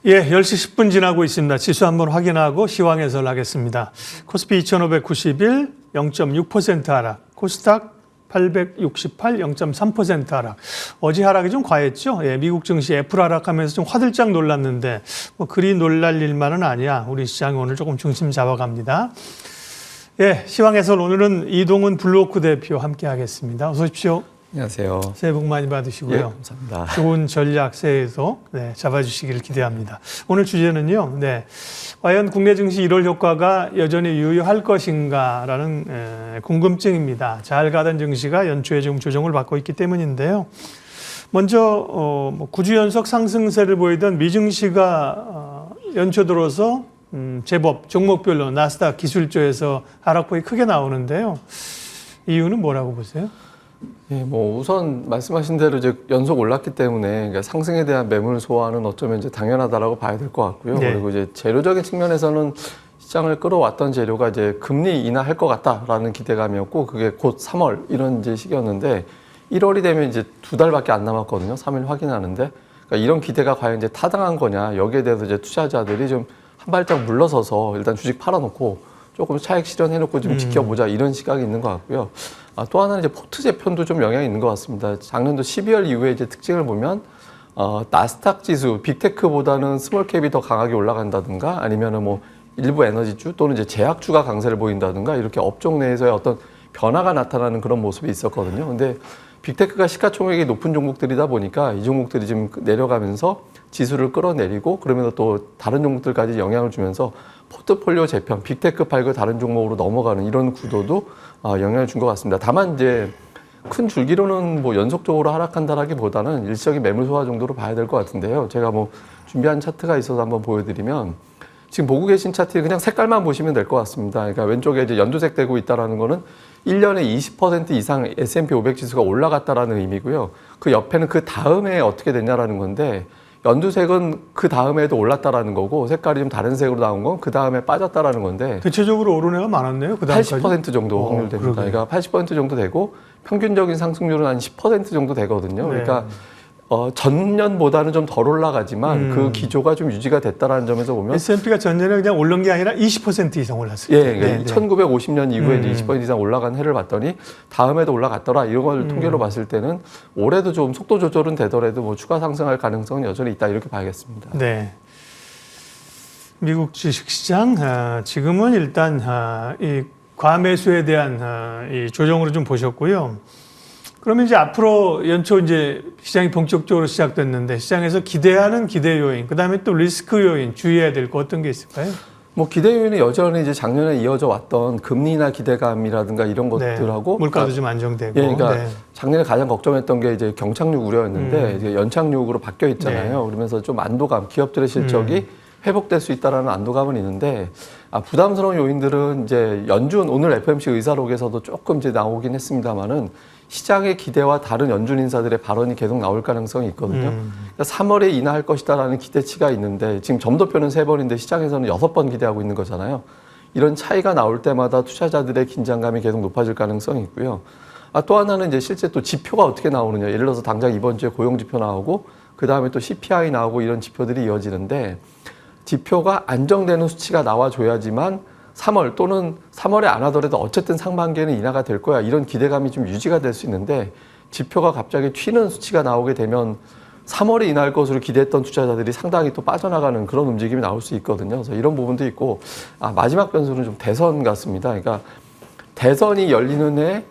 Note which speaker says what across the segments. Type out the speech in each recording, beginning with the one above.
Speaker 1: 예, 10시 10분 지나고 있습니다. 지수 한번 확인하고 시황 해설하겠습니다. 코스피 2591, 0.6% 하락. 코스닥 868, 0.3% 하락. 어제 하락이 좀 과했죠? 예, 미국 증시 애플 하락하면서 좀 화들짝 놀랐는데 뭐 그리 놀랄 일만은 아니야. 우리 시장이 오늘 조금 중심 잡아갑니다. 예, 시황 해설 오늘은 이동훈 블루오크 대표 함께 하겠습니다. 어서 오십시오.
Speaker 2: 안녕하세요.
Speaker 1: 새해 복 많이 받으시고요.
Speaker 2: 예, 감사합니다.
Speaker 1: 좋은 전략 새해에도 잡아주시기를 기대합니다. 오늘 주제는요. 과연 국내 증시 1월 효과가 여전히 유효할 것인가라는 궁금증입니다. 잘 가던 증시가 연초에 지금 조정을 받고 있기 때문인데요. 먼저 9주 연속 상승세를 보이던 미증시가 연초 들어서 제법 종목별로 나스닥 기술주에서 하락폭이 크게 나오는데요. 이유는 뭐라고 보세요?
Speaker 2: 예, 우선 말씀하신 대로 이제 연속 올랐기 때문에 그러니까 상승에 대한 매물 소화는 어쩌면 이제 당연하다라고 봐야 될 것 같고요.
Speaker 1: 네.
Speaker 2: 그리고 이제 재료적인 측면에서는 시장을 끌어왔던 재료가 이제 금리 인하할 것 같다라는 기대감이었고 그게 곧 3월 이런 이제 시기였는데 1월이 되면 이제 2달밖에 안 남았거든요. 3일 확인하는데 그러니까 이런 기대가 과연 이제 타당한 거냐 여기에 대해서 이제 투자자들이 좀 한 발짝 물러서서 일단 주식 팔아놓고 조금 차익 실현해놓고 좀 지켜보자 이런 시각이 있는 것 같고요. 또 하나는 이제 포트 재편도 좀 영향이 있는 것 같습니다. 작년도 12월 이후에 이제 특징을 보면 나스닥 지수 빅테크보다는 스몰캡이 더 강하게 올라간다든가 아니면은 뭐 일부 에너지주 또는 이제 제약주가 강세를 보인다든가 이렇게 업종 내에서의 어떤 변화가 나타나는 그런 모습이 있었거든요. 근데 빅테크가 시가총액이 높은 종목들이다 보니까 이 종목들이 지금 내려가면서 지수를 끌어내리고 그러면서 또 다른 종목들까지 영향을 주면서 포트폴리오 재편, 빅테크 팔고 다른 종목으로 넘어가는 이런 구도도 영향을 준 것 같습니다. 다만 이제 큰 줄기로는 뭐 연속적으로 하락한다라기보다는 일시적인 매물 소화 정도로 봐야 될 것 같은데요. 제가 뭐 준비한 차트가 있어서 한번 보여드리면 지금 보고 계신 차트에 그냥 색깔만 보시면 될 것 같습니다. 그러니까 왼쪽에 이제 연두색 되고 있다라는 거는 1년에 20% 이상 S&P 500 지수가 올라갔다라는 의미고요. 그 옆에는 그 다음에 어떻게 됐냐라는 건데 연두색은 그 다음에도 올랐다라는 거고 색깔이 좀 다른 색으로 나온 건 그 다음에 빠졌다라는 건데
Speaker 1: 대체적으로 오른 애가 많았네요. 그 다음까지
Speaker 2: 80% 정도 확률 됩니다. 그러니까 80% 정도 되고 평균적인 상승률은 한 10% 정도 되거든요.
Speaker 1: 네.
Speaker 2: 그러니까 전년보다는 좀 덜 올라가지만 그 기조가 좀 유지가 됐다라는 점에서 보면
Speaker 1: S&P가 전년에 그냥 오른 게 아니라 20% 이상 올랐어요.
Speaker 2: 예, 그러니까 1950년 이후에 이제 20% 이상 올라간 해를 봤더니 다음에도 올라갔더라 이런 걸 통계로 봤을 때는 올해도 좀 속도 조절은 되더라도 뭐 추가 상승할 가능성은 여전히 있다 이렇게 봐야겠습니다.
Speaker 1: 네. 미국 주식시장 지금은 일단 이 과매수에 대한 이 조정으로 좀 보셨고요. 그러면 이제 앞으로 연초 이제 시장이 본격적으로 시작됐는데 시장에서 기대하는 기대 요인, 그다음에 또 리스크 요인 주의해야 될 거 어떤 게 있을까요?
Speaker 2: 뭐 기대 요인은 여전히 이제 작년에 이어져 왔던 금리나 기대감이라든가 이런 것들하고
Speaker 1: 물가도 좀 안정되고.
Speaker 2: 예, 그러니까 작년에 가장 걱정했던 게 이제 경착륙 우려였는데 이제 연착륙으로 바뀌어 있잖아요. 그러면서 좀 안도감, 기업들의 실적이 회복될 수 있다라는 안도감은 있는데 부담스러운 요인들은 이제 연준 오늘 FOMC 의사록에서도 조금 이제 나오긴 했습니다만은 시장의 기대와 다른 연준 인사들의 발언이 계속 나올 가능성이 있거든요. 그러니까 3월에 인하할 것이다라는 기대치가 있는데 지금 점도표는 3번인데 시장에서는 6번 기대하고 있는 거잖아요. 이런 차이가 나올 때마다 투자자들의 긴장감이 계속 높아질 가능성이 있고요. 또 하나는 이제 실제 또 지표가 어떻게 나오느냐. 예를 들어서 당장 이번 주에 고용지표 나오고 그 다음에 또 CPI 나오고 이런 지표들이 이어지는데 지표가 안정되는 수치가 나와줘야지만 3월 또는 3월에 안 하더라도 어쨌든 상반기에는 인하가 될 거야. 이런 기대감이 좀 유지가 될 수 있는데 지표가 갑자기 튀는 수치가 나오게 되면 3월에 인하할 것으로 기대했던 투자자들이 상당히 또 빠져나가는 그런 움직임이 나올 수 있거든요. 그래서 이런 부분도 있고 마지막 변수는 좀 대선 같습니다. 그러니까 대선이 열리는 해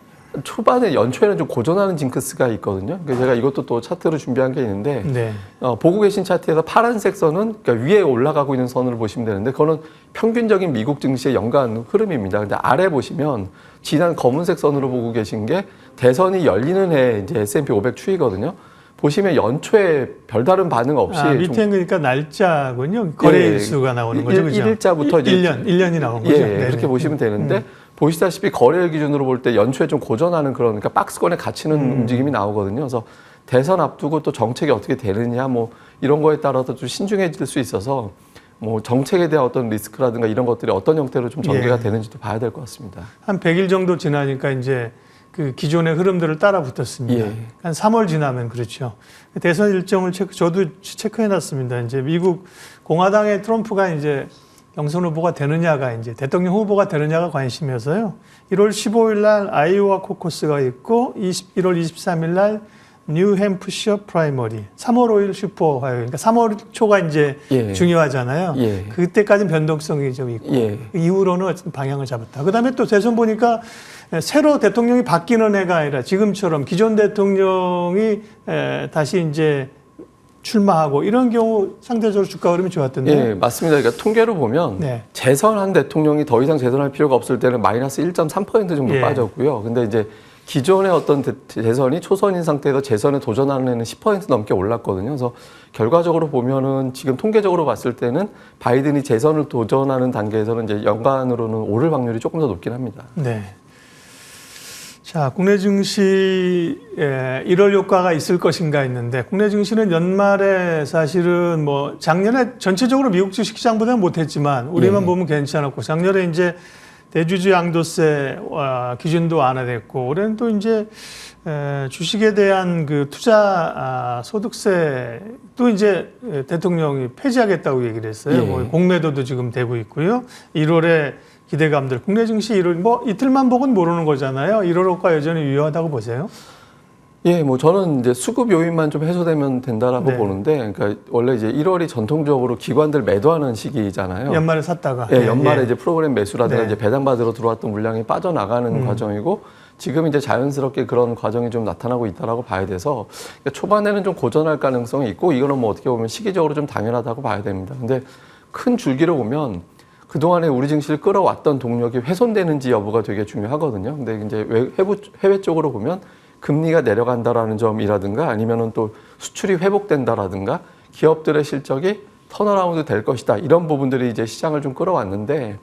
Speaker 2: 초반에 연초에는 좀 고전하는 징크스가 있거든요. 그래서 제가 이것도 또 차트로 준비한 게 있는데 보고 계신 차트에서 파란색 선은 그러니까 위에 올라가고 있는 선을 보시면 되는데 그거는 평균적인 미국 증시의 연간 흐름입니다. 근데 아래 보시면 진한 검은색 선으로 보고 계신 게 대선이 열리는 해 이제 S&P 500 추이거든요. 보시면 연초에 별다른 반응 없이
Speaker 1: 밑에 그러니까 날짜군요. 거래일수가 나오는 거죠. 그죠?
Speaker 2: 1일자부터 이제
Speaker 1: 1년이 나온 거죠.
Speaker 2: 그렇게 보시면 되는데 보시다시피 거래일 기준으로 볼 때 연초에 좀 고전하는 그런 그러니까 박스권에 갇히는 움직임이 나오거든요. 그래서 대선 앞두고 또 정책이 어떻게 되느냐 뭐 이런 거에 따라서 좀 신중해질 수 있어서 뭐 정책에 대한 어떤 리스크라든가 이런 것들이 어떤 형태로 좀 전개가 되는지도 봐야 될 것 같습니다.
Speaker 1: 한 100일 정도 지나니까 이제 그 기존의 흐름들을 따라 붙었습니다.
Speaker 2: 예.
Speaker 1: 한 3월 지나면 그렇죠. 대선 일정을 저도 체크해놨습니다. 이제 미국 공화당의 트럼프가 이제 경선 후보가 되느냐가 이제 대통령 후보가 되느냐가 관심이어서요. 1월 15일 날 아이오와 코커스가 있고 1월 23일 날 뉴햄프셔 프라이머리, 3월 5일 슈퍼 화요일. 그러니까 3월 초가 이제
Speaker 2: 예.
Speaker 1: 중요하잖아요.
Speaker 2: 예.
Speaker 1: 그때까지는 변동성이 좀 있고
Speaker 2: 예.
Speaker 1: 이후로는 어쨌든 방향을 잡았다. 그다음에 또 대선 보니까 새로 대통령이 바뀌는 해가 아니라 지금처럼 기존 대통령이 다시 이제 출마하고 이런 경우 상대적으로 주가 흐름이 좋았던데.
Speaker 2: 예, 맞습니다. 그러니까 통계로 보면
Speaker 1: 네.
Speaker 2: 재선한 대통령이 더 이상 재선할 필요가 없을 때는 마이너스 1.3% 정도
Speaker 1: 예.
Speaker 2: 빠졌고요. 근데 이제 기존의 어떤 재선이 초선인 상태에서 재선에 도전하는 애는 10% 넘게 올랐거든요. 그래서 결과적으로 보면은 지금 통계적으로 봤을 때는 바이든이 재선을 도전하는 단계에서는 이제 연간으로는 오를 확률이 조금 더 높긴 합니다.
Speaker 1: 네. 자, 국내 증시에 1월 효과가 있을 것인가 했는데 국내 증시는 연말에 사실은 뭐 작년에 전체적으로 미국 주식시장보다는 못했지만 우리만
Speaker 2: 예.
Speaker 1: 보면 괜찮았고 작년에 이제 대주주 양도세 기준도 완화됐고 올해는 또 이제 주식에 대한 그 투자 소득세도 이제 대통령이 폐지하겠다고 얘기를 했어요.
Speaker 2: 예.
Speaker 1: 뭐 공매도도 지금 되고 있고요. 1월에 기대감들, 국내 증시 1월 뭐 이틀만 보고는 모르는 거잖아요. 1월 효과 여전히 유효하다고 보세요?
Speaker 2: 예, 뭐 저는 이제 수급 요인만 좀 해소되면 된다라고
Speaker 1: 네.
Speaker 2: 보는데, 그러니까 원래 이제 1월이 전통적으로 기관들 매도하는 시기잖아요.
Speaker 1: 연말에 샀다가.
Speaker 2: 예, 연말에 이제 프로그램 매수라든가
Speaker 1: 네.
Speaker 2: 이제 배당받으러 들어왔던 물량이 빠져나가는 과정이고, 지금 이제 자연스럽게 그런 과정이 좀 나타나고 있다라고 봐야 돼서, 그러니까 초반에는 좀 고전할 가능성이 있고, 이거는 뭐 어떻게 보면 시기적으로 좀 당연하다고 봐야 됩니다. 근데 큰 줄기로 보면, 그동안에 우리 증시를 끌어왔던 동력이 훼손되는지 여부가 되게 중요하거든요. 근데 이제 해외 쪽으로 보면, 금리가 내려간다라는 점이라든가 아니면은 또 수출이 회복된다라든가 기업들의 실적이 턴어라운드 될 것이다. 이런 부분들이 이제 시장을 좀 끌어왔는데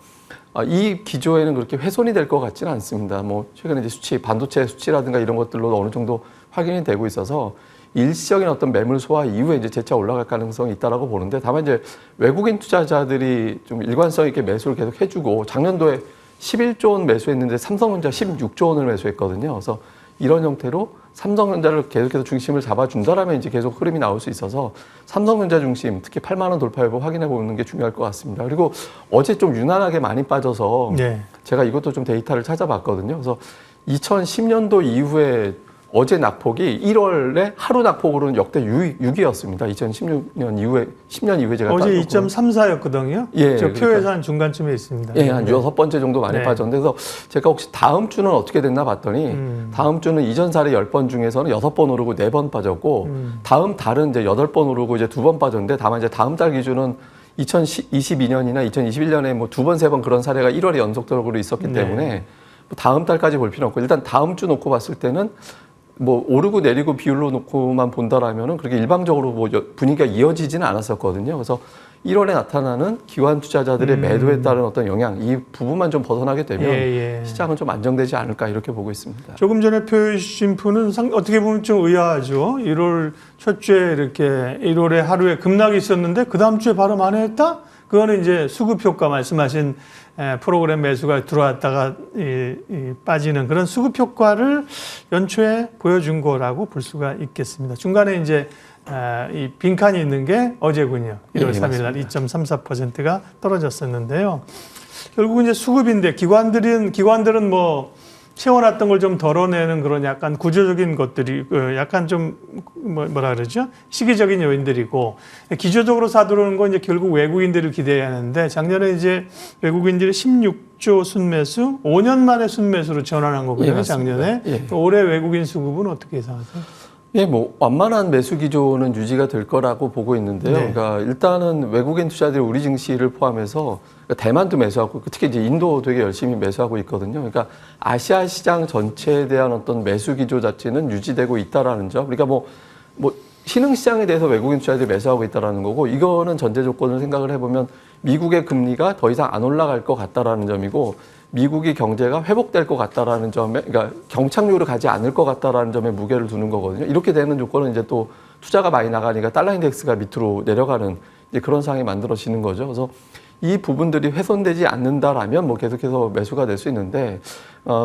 Speaker 2: 이 기조에는 그렇게 훼손이 될 것 같지는 않습니다. 뭐 최근에 이제 반도체 수치라든가 이런 것들로 어느 정도 확인이 되고 있어서 일시적인 어떤 매물 소화 이후에 이제 재차 올라갈 가능성이 있다라고 보는데 다만 이제 외국인 투자자들이 좀 일관성 있게 매수를 계속 해주고 작년도에 11조 원 매수했는데 삼성전자 16조 원을 매수했거든요. 그래서 이런 형태로 삼성전자를 계속해서 중심을 잡아준다라면 이제 계속 흐름이 나올 수 있어서 삼성전자 중심, 특히 8만 원 돌파 여부 확인해 보는 게 중요할 것 같습니다. 그리고 어제 좀 유난하게 많이 빠져서
Speaker 1: 네.
Speaker 2: 제가 이것도 좀 데이터를 찾아봤거든요. 그래서 2010년도 이후에 어제 낙폭이 1월에 하루 낙폭으로는 역대 6위였습니다. 2016년 이후에 10년 이후에 제가
Speaker 1: 어제 2.34였거든요.
Speaker 2: 예,
Speaker 1: 저
Speaker 2: 그러니까.
Speaker 1: 표에서 한 중간쯤에 있습니다.
Speaker 2: 예, 한 6번째 정도 많이
Speaker 1: 네.
Speaker 2: 빠졌는데, 그래서 제가 혹시 다음 주는 어떻게 됐나 봤더니, 다음 주는 이전 사례 10번 중에서는 6번 오르고 4번 빠졌고, 다음 달은 이제 8번 오르고 이제 2번 빠졌는데, 다만 이제 다음 달 기준은 2022년이나 2021년에 뭐 2번, 3번 그런 사례가 1월에 연속적으로 있었기
Speaker 1: 네.
Speaker 2: 때문에, 뭐 다음 달까지 볼 필요는 없고, 일단 다음 주 놓고 봤을 때는 뭐 오르고 내리고 비율로 놓고만 본다라면은 그렇게 일방적으로 뭐 분위기가 이어지지는 않았었거든요. 그래서 1월에 나타나는 기관 투자자들의 매도에 따른 어떤 영향, 이 부분만 좀 벗어나게 되면
Speaker 1: 예.
Speaker 2: 시장은 좀 안정되지 않을까 이렇게 보고 있습니다.
Speaker 1: 조금 전에 표해 주신 표는 어떻게 보면 좀 의아하죠. 1월 첫 주에 이렇게 1월에 하루에 급락이 있었는데 그 다음 주에 바로 만회했다? 그거는 이제 수급 효과 말씀하신 프로그램 매수가 들어왔다가 빠지는 그런 수급 효과를 연초에 보여준 거라고 볼 수가 있겠습니다. 중간에 이제 이 빈칸이 있는 게 어제군요. 1월
Speaker 2: 예,
Speaker 1: 3일 날 2.34%가 떨어졌었는데요. 결국 이제 수급인데 기관들은 뭐 채워놨던 걸 좀 덜어내는 그런 약간 구조적인 것들이 약간 좀 뭐라 그러죠? 시기적인 요인들이고 기조적으로 사들어오는 건 이제 결국 외국인들을 기대해야 하는데 작년에 이제 외국인들이 16조 순매수 5년 만에 순매수로 전환한 거거든요.
Speaker 2: 예,
Speaker 1: 작년에.
Speaker 2: 예.
Speaker 1: 올해 외국인 수급은 어떻게 예상하세요?
Speaker 2: 예, 뭐 완만한 매수 기조는 유지가 될 거라고 보고 있는데요.
Speaker 1: 네.
Speaker 2: 그러니까 일단은 외국인 투자들이 우리 증시를 포함해서 대만도 매수하고 특히 이제 인도 되게 열심히 매수하고 있거든요. 그러니까 아시아 시장 전체에 대한 어떤 매수 기조 자체는 유지되고 있다라는 점. 그러니까 뭐 신흥 시장에 대해서 외국인 투자들이 매수하고 있다라는 거고 이거는 전제 조건을 생각을 해보면 미국의 금리가 더 이상 안 올라갈 것 같다라는 점이고 미국이 경제가 회복될 것 같다라는 점에, 그러니까 경착륙으로 가지 않을 것 같다라는 점에 무게를 두는 거거든요. 이렇게 되는 조건은 이제 또 투자가 많이 나가니까 달러 인덱스가 밑으로 내려가는 이제 그런 상황이 만들어지는 거죠. 그래서 이 부분들이 훼손되지 않는다라면 뭐 계속해서 매수가 될 수 있는데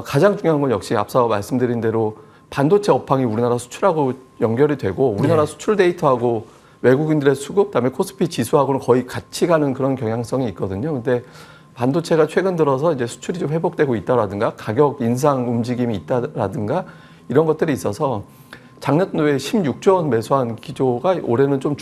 Speaker 2: 가장 중요한 건 역시 앞서 말씀드린 대로 반도체 업황이 우리나라 수출하고 연결이 되고 우리나라 수출 데이터하고 외국인들의 수급, 그다음에 코스피 지수하고는 거의 같이 가는 그런 경향성이 있거든요. 근데 반도체가 최근 들어서 이제 수출이 좀 회복되고 있다라든가 가격 인상 움직임이 있다라든가 이런 것들이 있어서 작년도에 16조 원 매수한 기조가 올해는 좀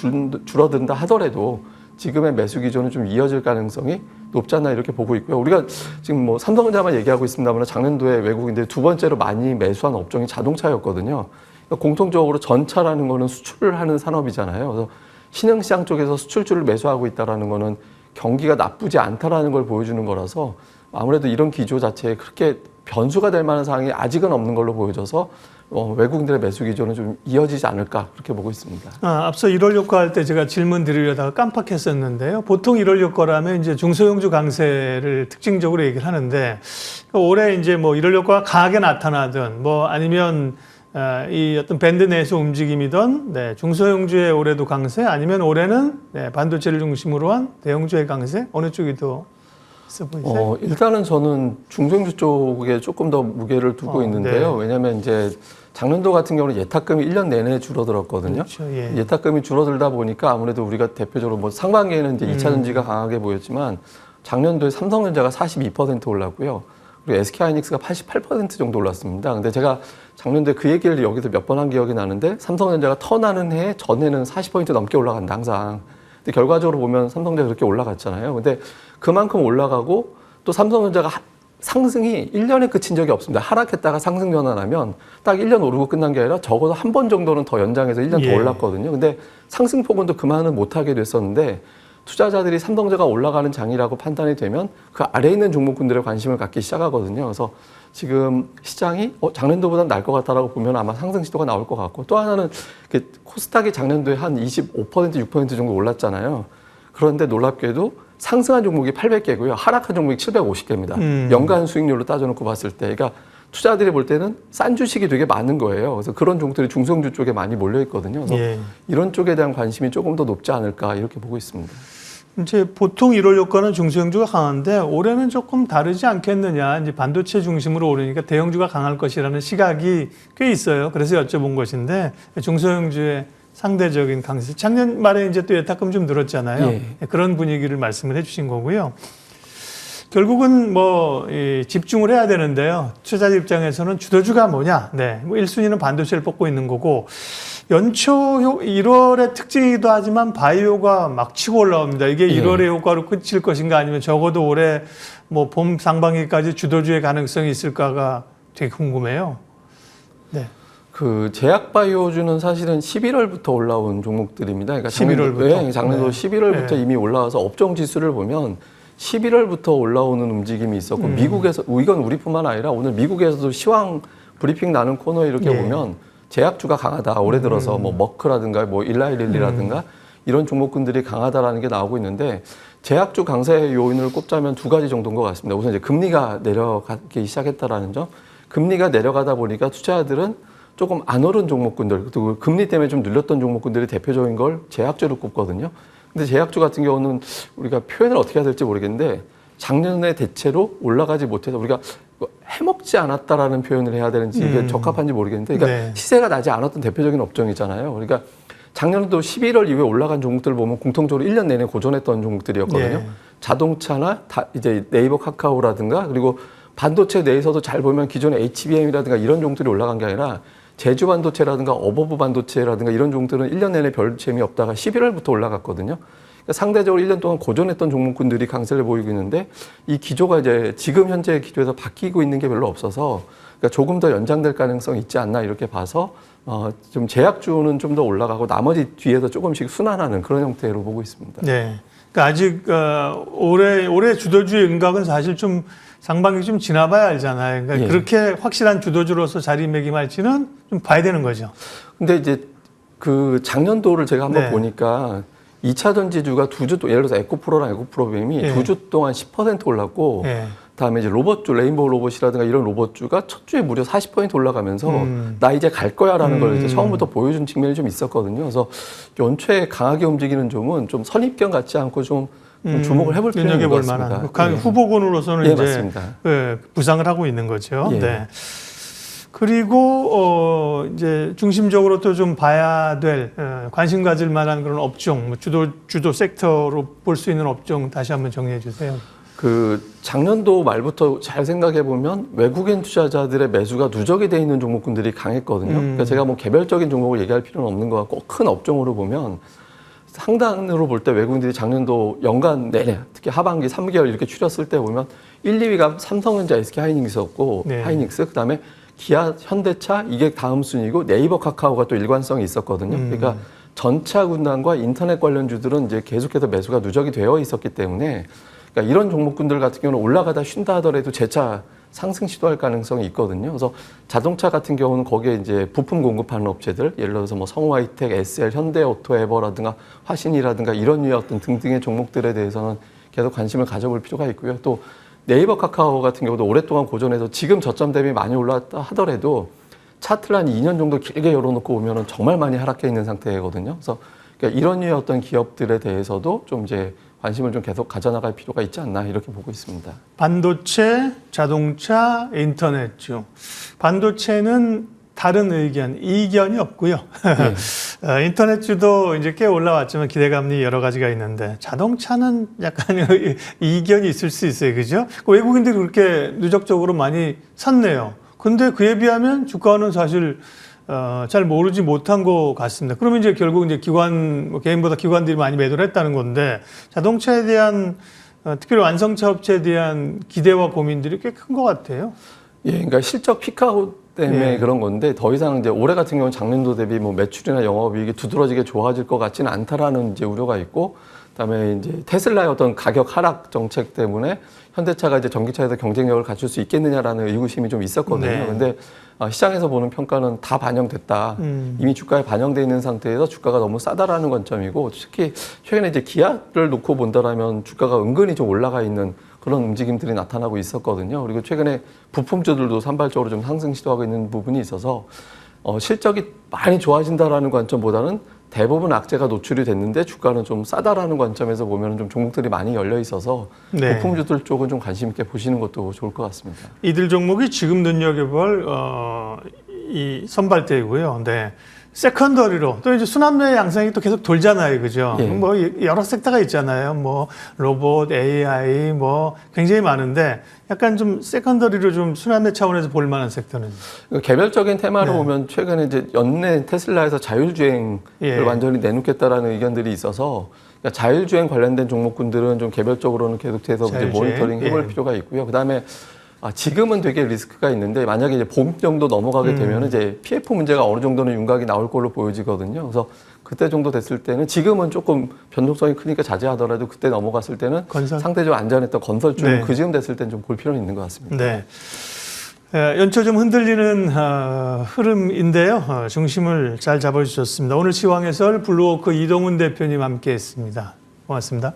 Speaker 2: 줄어든다 하더라도 지금의 매수 기조는 좀 이어질 가능성이 높지 않나 이렇게 보고 있고요. 우리가 지금 뭐 삼성전자만 얘기하고 있습니다만 작년도에 외국인들이 두 번째로 많이 매수한 업종이 자동차였거든요. 그러니까 공통적으로 전차라는 거는 수출을 하는 산업이잖아요. 그래서 신흥시장 쪽에서 수출주를 매수하고 있다라는 거는 경기가 나쁘지 않다라는 걸 보여주는 거라서 아무래도 이런 기조 자체에 그렇게 변수가 될 만한 사항이 아직은 없는 걸로 보여져서 외국인들의 매수 기조는 좀 이어지지 않을까 그렇게 보고 있습니다.
Speaker 1: 앞서 1월 효과 할 때 제가 질문 드리려다가 깜빡했었는데요. 보통 1월 효과라면 이제 중소형주 강세를 특징적으로 얘기를 하는데 올해 이제 뭐 1월 효과가 강하게 나타나든 뭐 아니면 이 어떤 밴드 내에서 움직임이던 중소형주의 올해도 강세 아니면 올해는 반도체를 중심으로 한 대형주의 강세 어느 쪽이 더 있어 보이세요?
Speaker 2: 일단은 저는 중소형주 쪽에 조금 더 무게를 두고 있는데요.
Speaker 1: 네.
Speaker 2: 왜냐하면 이제 작년도 같은 경우는 예탁금이 1년 내내 줄어들었거든요.
Speaker 1: 그렇죠, 예.
Speaker 2: 예탁금이 줄어들다 보니까 아무래도 우리가 대표적으로 뭐 상반기에는 이제 2차 전지가 강하게 보였지만 작년도에 삼성전자가 42% 올랐고요. 그리고 SK하이닉스가 88% 정도 올랐습니다. 근데 제가 작년도에 그 얘기를 여기서 몇 번 한 기억이 나는데 삼성전자가 턴하는 해 전에는 40% 넘게 올라간다 항상. 근데 결과적으로 보면 삼성전자 그렇게 올라갔잖아요. 근데 그만큼 올라가고 또 삼성전자가 상승이 1년에 그친 적이 없습니다. 하락했다가 상승 전환하면 딱 1년 오르고 끝난 게 아니라 적어도 한 번 정도는 더 연장해서 1년 더 올랐거든요. 근데 상승폭은 그만은 못하게 됐었는데 투자자들이 삼성전자가 올라가는 장이라고 판단이 되면 그 아래에 있는 종목군들에 관심을 갖기 시작하거든요. 그래서 지금 시장이 작년도보다 나을 것 같다라고 보면 아마 상승 시도가 나올 것 같고 또 하나는 코스닥이 작년도에 한 25%, 6% 정도 올랐잖아요. 그런데 놀랍게도 상승한 종목이 800개고요. 하락한 종목이 750개입니다. 연간 수익률로 따져놓고 봤을 때. 그러니까 투자들이 볼 때는 싼 주식이 되게 많은 거예요. 그래서 그런 종목들이 중소형주 쪽에 많이 몰려 있거든요. 그래서 이런 쪽에 대한 관심이 조금 더 높지 않을까 이렇게 보고 있습니다.
Speaker 1: 이제 보통 1월 효과는 중소형주가 강한데 올해는 조금 다르지 않겠느냐. 이제 반도체 중심으로 오르니까 대형주가 강할 것이라는 시각이 꽤 있어요. 그래서 여쭤본 것인데 중소형주의 상대적인 강세. 작년 말에 이제 또 예탁금 좀 늘었잖아요.
Speaker 2: 예.
Speaker 1: 그런 분위기를 말씀을 해주신 거고요. 결국은 뭐 집중을 해야 되는데요. 투자자 입장에서는 주도주가 뭐냐? 뭐 1순위는 반도체를 뽑고 있는 거고 연초 1월의 특징이기도 하지만 바이오가 막 치고 올라옵니다. 이게 1월의 효과로 끝일 것인가 아니면 적어도 올해 뭐 봄 상반기까지 주도주의 가능성이 있을까가 되게 궁금해요. 네.
Speaker 2: 그 제약바이오주는 사실은 11월부터 올라온 종목들입니다. 그러니까
Speaker 1: 11월부터?
Speaker 2: 작년도 11월부터 이미 올라와서 업종 지수를 보면 11월부터 올라오는 움직임이 있었고 미국에서 이건 우리뿐만 아니라 오늘 미국에서도 시황 브리핑 나는 코너에 이렇게 보면 제약주가 강하다. 올해 들어서 뭐 머크라든가 뭐 일라이릴리라든가 이런 종목군들이 강하다라는 게 나오고 있는데 제약주 강세 요인을 꼽자면 두 가지 정도인 것 같습니다. 우선 이제 금리가 내려가기 시작했다라는 점. 금리가 내려가다 보니까 투자자들은 조금 안 오른 종목군들, 그리고 금리 때문에 좀 눌렸던 종목군들이 대표적인 걸 제약주로 꼽거든요. 근데 제약주 같은 경우는 우리가 표현을 어떻게 해야 될지 모르겠는데 작년에 대체로 올라가지 못해서 우리가 해먹지 않았다라는 표현을 해야 되는지 이게 적합한지 모르겠는데 그러니까 시세가 나지 않았던 대표적인 업종이잖아요. 그러니까 작년도 11월 이후에 올라간 종목들을 보면 공통적으로 1년 내내 고전했던 종목들이었거든요. 자동차나 이제 네이버 카카오라든가 그리고 반도체 내에서도 잘 보면 기존의 HBM이라든가 이런 종목들이 올라간 게 아니라 제주 반도체라든가 어버브 반도체라든가 이런 종목들은 1년 내내 별 재미없다가 11월부터 올라갔거든요. 그러니까 상대적으로 1년 동안 고전했던 종목군들이 강세를 보이고 있는데 이 기조가 이제 지금 현재 기조에서 바뀌고 있는 게 별로 없어서 그러니까 조금 더 연장될 가능성이 있지 않나 이렇게 봐서 좀 제약주는 좀 더 올라가고 나머지 뒤에서 조금씩 순환하는 그런 형태로 보고 있습니다.
Speaker 1: 네. 그러니까 아직 올해 주도주의 윤곽은 사실 좀 상반기 좀 지나봐야 알잖아요. 그러니까 그렇게 확실한 주도주로서 자리매김할지는 좀 봐야 되는 거죠.
Speaker 2: 근데 이제 그 작년도를 제가 한번 보니까 2차 전지주가 예를 들어서 에코프로랑 에코프로빔이 2주 동안 10% 올랐고 다음에 이제 로봇주, 레인보우 로봇이라든가 이런 로봇주가 첫 주에 무려 40% 올라가면서 나 이제 갈 거야라는 걸 이제 처음부터 보여준 측면이 좀 있었거든요. 그래서 연초에 강하게 움직이는 종은 좀 선입견 같지 않고 좀 좀 주목을 해볼 필요가 있는 것 같습니다.
Speaker 1: 만한 후보군으로서는
Speaker 2: 예,
Speaker 1: 이제
Speaker 2: 맞습니다.
Speaker 1: 부상을 하고 있는 거죠.
Speaker 2: 예.
Speaker 1: 네. 그리고 이제 중심적으로 또 좀 봐야 될 관심 가질 만한 그런 업종, 뭐 주도 섹터로 볼 수 있는 업종 다시 한번 정리해 주세요.
Speaker 2: 그 작년도 말부터 잘 생각해 보면 외국인 투자자들의 매수가 누적이 돼 있는 종목군들이 강했거든요. 그러니까 제가 뭐 개별적인 종목을 얘기할 필요는 없는 것 같고 큰 업종으로 보면 상단으로 볼 때 외국인들이 작년도 연간 내내 특히 하반기 3개월 이렇게 추렸을 때 보면 1, 2위가 삼성전자, SK 하이닉스였고
Speaker 1: 네.
Speaker 2: 하이닉스 그다음에 기아, 현대차 이게 다음 순위고 네이버, 카카오가 또 일관성이 있었거든요. 그러니까 전차 군단과 인터넷 관련주들은 이제 계속해서 매수가 누적이 되어 있었기 때문에 그러니까 이런 종목군들 같은 경우는 올라가다 쉰다 하더라도 재차 상승 시도할 가능성이 있거든요. 그래서 자동차 같은 경우는 거기에 이제 부품 공급하는 업체들, 예를 들어서 뭐 성화이텍, SL, 현대오토, 에버라든가 화신이라든가 이런 류의 어떤 등등의 종목들에 대해서는 계속 관심을 가져볼 필요가 있고요. 또 네이버, 카카오 같은 경우도 오랫동안 고전해서 지금 저점 대비 많이 올랐다 하더라도 차트를 한 2년 정도 길게 열어놓고 보면은 정말 많이 하락해 있는 상태거든요. 그래서 그러니까 이런 류의 어떤 기업들에 대해서도 좀 이제 관심을 좀 계속 가져나갈 필요가 있지 않나 이렇게 보고 있습니다.
Speaker 1: 반도체, 자동차, 인터넷주. 반도체는 다른 의견, 이견이 없고요.
Speaker 2: 네.
Speaker 1: 인터넷주도 이제 꽤 올라왔지만 기대감이 여러 가지가 있는데 자동차는 약간 이견이 있을 수 있어요. 그죠? 외국인들이 그렇게 누적적으로 많이 샀네요. 근데 그에 비하면 주가는 사실 잘 모르지 못한 것 같습니다. 그러면 이제 결국 이제 개인보다 기관들이 많이 매도를 했다는 건데 자동차에 대한 특별히 완성차 업체에 대한 기대와 고민들이 꽤 큰 것 같아요.
Speaker 2: 예, 그러니까 실적 피크아웃 때문에
Speaker 1: 예.
Speaker 2: 그런 건데 더 이상 이제 올해 같은 경우는 작년도 대비 뭐 매출이나 영업이익이 두드러지게 좋아질 것 같지는 않다라는 이제 우려가 있고, 그다음에 이제 테슬라의 어떤 가격 하락 정책 때문에 현대차가 이제 전기차에서 경쟁력을 갖출 수 있겠느냐라는 의구심이 좀 있었거든요.
Speaker 1: 네.
Speaker 2: 근데 시장에서 보는 평가는 다 반영됐다. 이미 주가에 반영돼 있는 상태에서 주가가 너무 싸다라는 관점이고, 특히 최근에 이제 기아를 놓고 본다라면 주가가 은근히 좀 올라가 있는 그런 움직임들이 나타나고 있었거든요. 그리고 최근에 부품주들도 산발적으로 좀 상승 시도하고 있는 부분이 있어서 실적이 많이 좋아진다라는 관점보다는 대부분 악재가 노출이 됐는데 주가는 좀 싸다라는 관점에서 보면 좀 종목들이 많이 열려 있어서
Speaker 1: 네.
Speaker 2: 부품주들 쪽은 좀 관심 있게 보시는 것도 좋을 것 같습니다.
Speaker 1: 이들 종목이 지금 눈여겨볼 이 선발대이고요. 네. 세컨더리로 또 이제 순환매 양상이 또 계속 돌잖아요, 그죠?
Speaker 2: 예.
Speaker 1: 뭐 여러 섹터가 있잖아요. 뭐 로봇, AI 뭐 굉장히 많은데 약간 좀 세컨더리로 좀 순환매 차원에서 볼 만한 섹터는
Speaker 2: 개별적인 테마로
Speaker 1: 네.
Speaker 2: 보면 최근에 이제 연내 테슬라에서 자율주행을
Speaker 1: 예.
Speaker 2: 완전히 내놓겠다라는 의견들이 있어서 그러니까 자율주행 관련된 종목군들은 좀 개별적으로는 계속해서 이제
Speaker 1: 자율주행.
Speaker 2: 모니터링 해볼
Speaker 1: 예.
Speaker 2: 필요가 있고요. 그다음에 지금은 되게 리스크가 있는데 만약에 이제 봄 정도 넘어가게 되면 이제 PF 문제가 어느 정도는 윤곽이 나올 걸로 보여지거든요. 그래서 그때 정도 됐을 때는 지금은 조금 변동성이 크니까 자제하더라도 그때 넘어갔을 때는
Speaker 1: 건설?
Speaker 2: 상대적으로 안전했던 건설 쪽은
Speaker 1: 네.
Speaker 2: 그 즈음 됐을 때는 좀 볼 필요는 있는 것 같습니다.
Speaker 1: 네. 연초 좀 흔들리는 흐름인데요. 중심을 잘 잡아주셨습니다. 오늘 시황해설 블루워크 이동훈 대표님 함께했습니다. 고맙습니다.